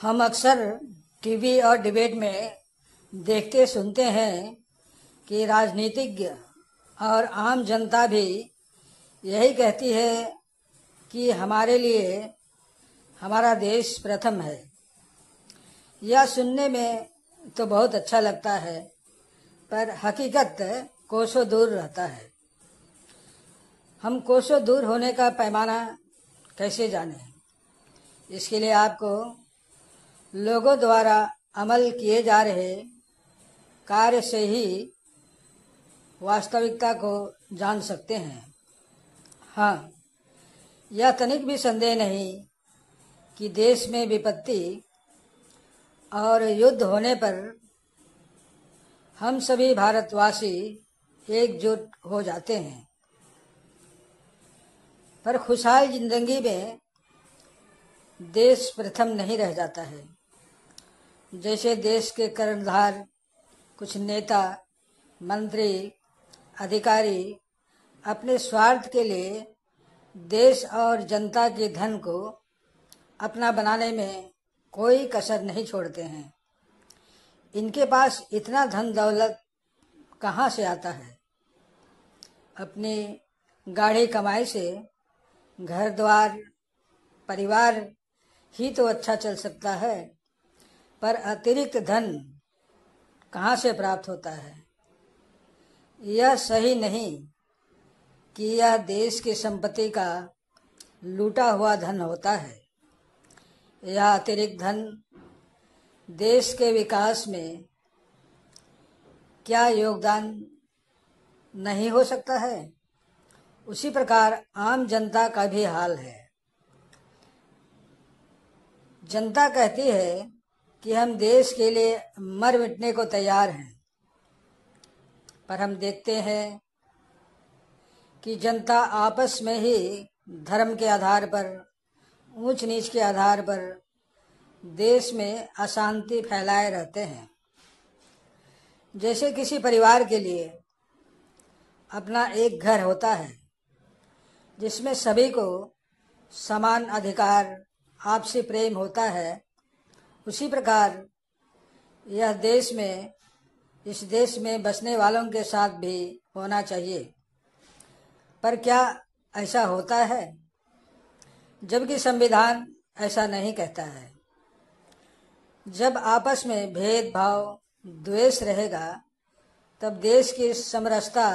हम अक्सर टीवी और डिबेट में देखते सुनते हैं कि राजनीतिज्ञ और आम जनता भी यही कहती है कि हमारे लिए हमारा देश प्रथम है। यह सुनने में तो बहुत अच्छा लगता है, पर हकीकत कोसों दूर रहता है। हम कोसों दूर होने का पैमाना कैसे जानें? इसके लिए आपको लोगों द्वारा अमल किए जा रहे कार्य से ही वास्तविकता को जान सकते हैं। हाँ, यह तनिक भी संदेह नहीं कि देश में विपत्ति और युद्ध होने पर हम सभी भारतवासी एकजुट हो जाते हैं। पर खुशहाल जिंदगी में देश प्रथम नहीं रह जाता है। जैसे देश के कर्णधार कुछ नेता, मंत्री, अधिकारी अपने स्वार्थ के लिए देश और जनता के धन को अपना बनाने में कोई कसर नहीं छोड़ते हैं। इनके पास इतना धन दौलत कहाँ से आता है? अपनी गाढ़ी कमाई से घर द्वार परिवार ही तो अच्छा चल सकता है, पर अतिरिक्त धन कहाँ से प्राप्त होता है? यह सही नहीं कि यह देश की संपत्ति का लूटा हुआ धन होता है। यह अतिरिक्त धन देश के विकास में क्या योगदान नहीं हो सकता है? उसी प्रकार आम जनता का भी हाल है। जनता कहती है कि हम देश के लिए मर मिटने को तैयार हैं, पर हम देखते हैं कि जनता आपस में ही धर्म के आधार पर, ऊंच नीच के आधार पर देश में अशांति फैलाए रहते हैं। जैसे किसी परिवार के लिए अपना एक घर होता है जिसमें सभी को समान अधिकार, आपसी प्रेम होता है, उसी प्रकार यह इस देश में बसने वालों के साथ भी होना चाहिए। पर क्या ऐसा होता है? जबकि संविधान ऐसा नहीं कहता है। जब आपस में भेदभाव, द्वेष रहेगा, तब देश की समरसता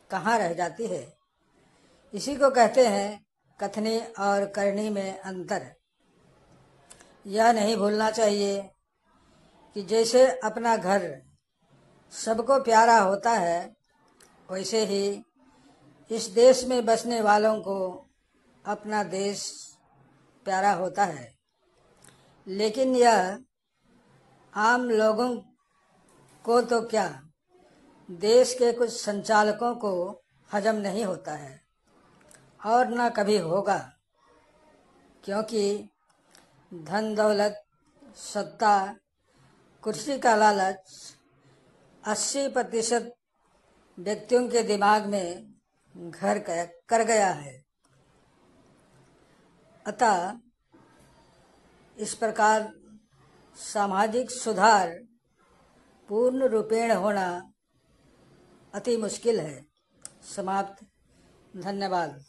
कहाँ रह जाती है? इसी को कहते हैं कथनी और करनी में अंतर। यह नहीं भूलना चाहिए कि जैसे अपना घर सबको प्यारा होता है, वैसे ही इस देश में बसने वालों को अपना देश प्यारा होता है। लेकिन यह आम लोगों को तो क्या, देश के कुछ संचालकों को हजम नहीं होता है और न कभी होगा, क्योंकि धन दौलत, सत्ता, कुर्सी का लालच 80% व्यक्तियों के दिमाग में घर कर गया है। अतः इस प्रकार सामाजिक सुधार पूर्ण रूपेण होना अति मुश्किल है। समाप्त। धन्यवाद।